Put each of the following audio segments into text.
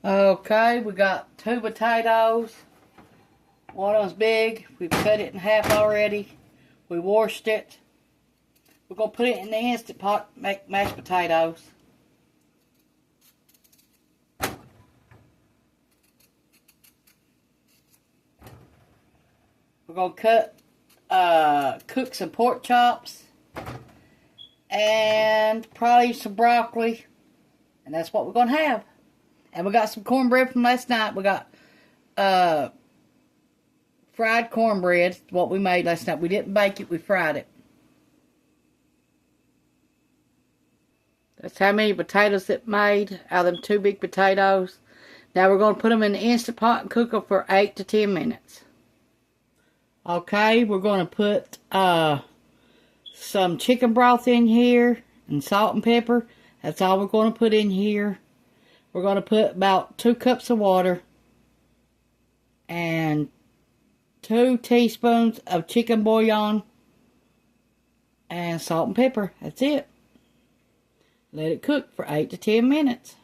Okay, we got 2 potatoes. One of them's big. We've cut it in half already. We washed it. We're going to put it in the Instant Pot, make mashed potatoes. We're going to cook some pork chops and probably some broccoli. And that's what we're going to have. And we got some cornbread from last night. We got fried cornbread, what we made last night. We didn't bake it, we fried it. That's how many potatoes it made out of them 2 big potatoes. Now we're going to put them in the Instant Pot and cook them for 8 to 10 minutes. Okay, we're going to put some chicken broth in here and salt and pepper. That's all we're going to put in here. We're going to put about 2 cups of water and 2 teaspoons of chicken bouillon and salt and pepper. That's it. Let it cook for 8 to 10 minutes.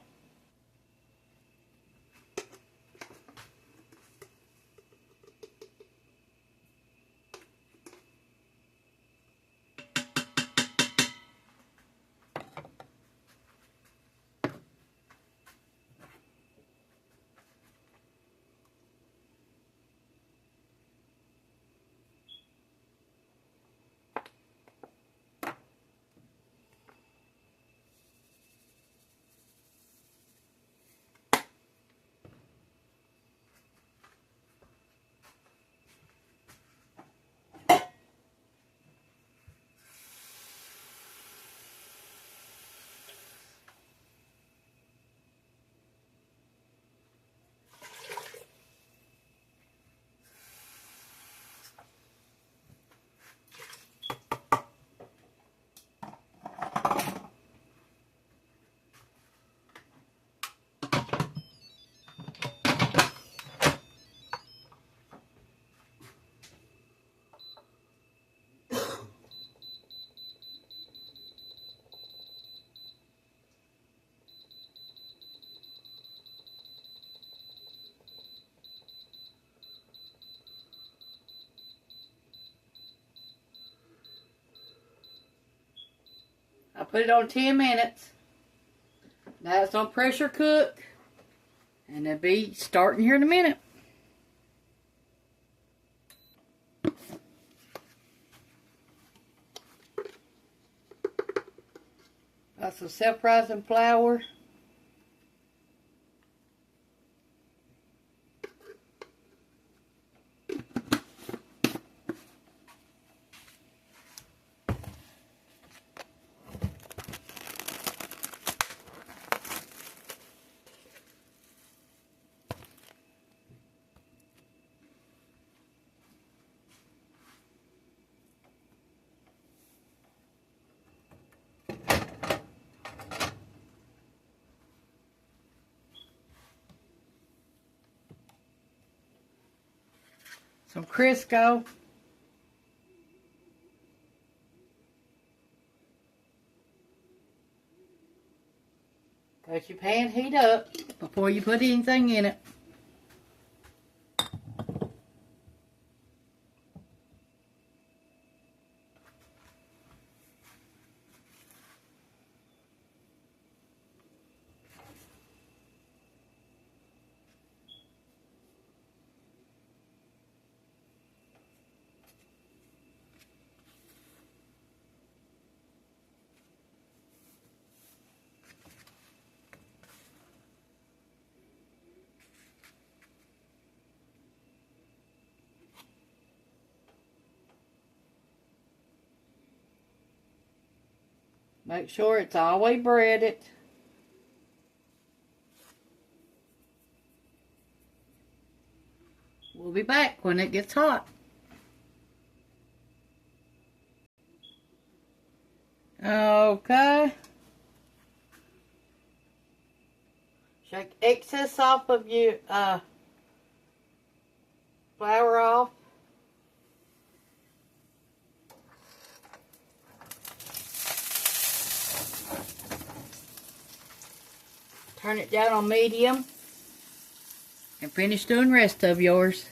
I put it on 10 minutes. Now it's on pressure cook. And it'll be starting here in a minute. Got some self-rising flour. Some Crisco. Let your pan heat up before you put anything in it. Make sure it's all the way breaded. We'll be back when it gets hot. Okay. Shake excess off of your flour off. Turn it down on medium. and finish doing the rest of yours.